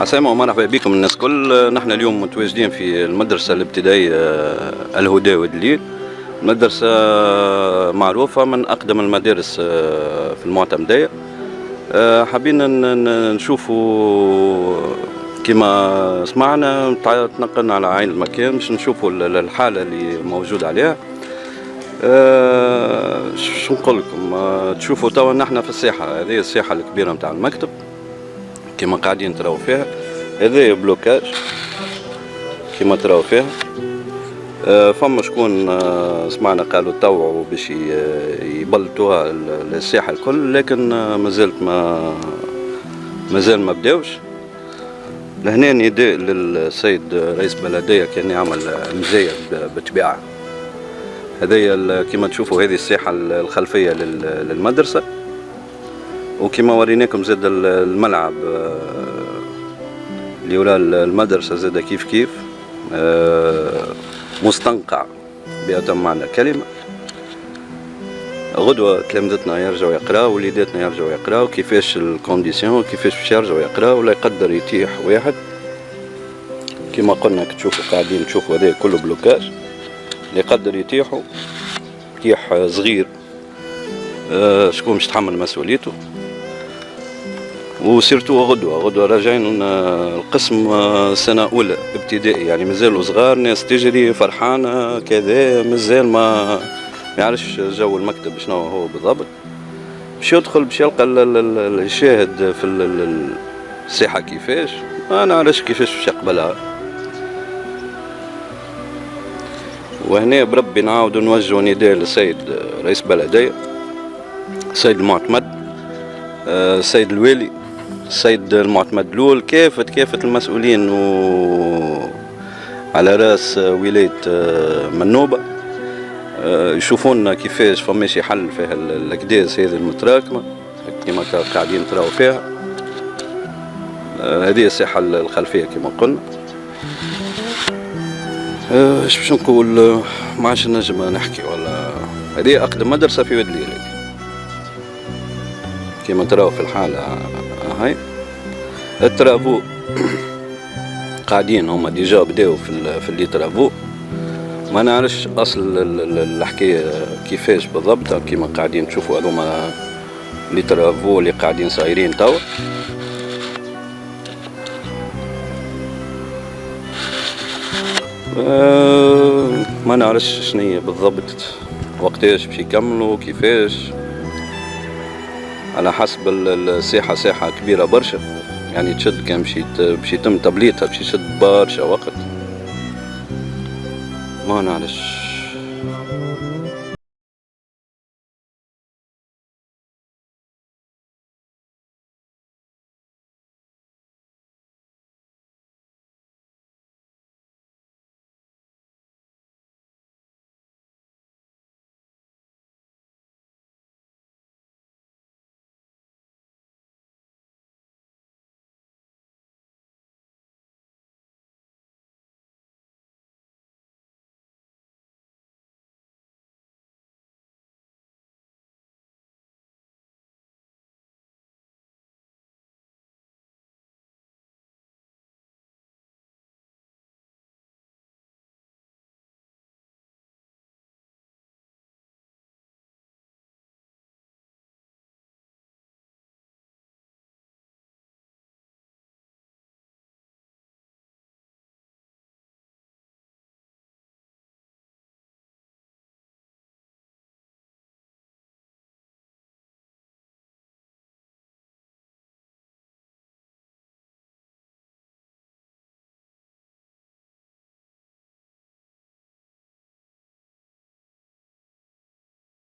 عسلامة ومرحبا بكم الناس الكل. نحن اليوم متواجدين في المدرسة الابتدائية الهدى ودليل. مدرسة معروفة من أقدم المدارس في المعتمدية. حابين نشوفوا كما سمعنا تنقلنا على عين المكان باش نشوفوا الحالة اللي موجود عليها. شو نقول لكم، تشوفوا توا نحن في الساحة هذه، الساحة الكبيرة متاع المكتب كما قاعدين تراو فيها. هذا بلوكاج كما تراو فيها. فما شكون سمعنا قالوا توعوا باش يبلطوها الساحة الكل، لكن مازال ما بداوش. لهنا نداء للسيد رئيس بلدية كان يعمل مزايا بالطبيعة. هذه كما تشوفوا هذه الساحة الخلفية للمدرسة، وكما وريناكم زاد الملعب اللي وراء المدرسة زاد كيف مستنقع بأتم معنى الكلمة. غدوة تلامذتنا يرجعوا يقراوا، وليداتنا يرجعوا يقراوا كيفاش الكونديسيون، كيفاش باش يرجعوا يقراوا، ولا يقدر يتيح واحد كما قلنا. تشوفوا قاعدين تشوفوا هذا كله بلوكاج، اللي يقدر يتيحوا تيح صغير شكون باش يتحمل مسؤوليته. وسيرتو غدوة راجعين القسم سنة أولى ابتدائي، يعني مازالوا صغار، ناس تجري فرحانة كذا، مازال ما يعرفش جو المكتب شنو هو بالضبط. باش يدخل باش يلقى الشاهد في الساحة كيفاش، ما نعرفش كيفاش باش يقبلها. وهنا بربي نعاودو نوجهو نداء للسيد رئيس بلدية، السيد المعتمد، السيد الوالي، السيد المعتمد الأول، كافة المسؤولين على رأس ولاية منوبة، يشوفونا كيفاش فماشي حل فيها الأكداس هذه المتراكمة كما قاعدين تراو فيها. هذه الساحة الخلفية كما قلنا. ايش باش نقول، ما عادش نجم نحكي. ولا هذه أقدم مدرسة في واد الليل كما تراو في الحالة. هاي الترافو قاعدين هما ديجا بداو في اللي ترافو. ما نعرفش اصل الحكايه كيفاش بالضبط، كيما قاعدين تشوفوا هذوما اللي ترافو اللي قاعدين صايرين توا. ما نعرفش شنية بالضبط وقتاش باش يكملوا كيفاش، على حسب الساحة. ساحة كبيرة برشا، يعني تشد كان باش يتم تبليطها باش يشد برشا وقت. ما نعرفش.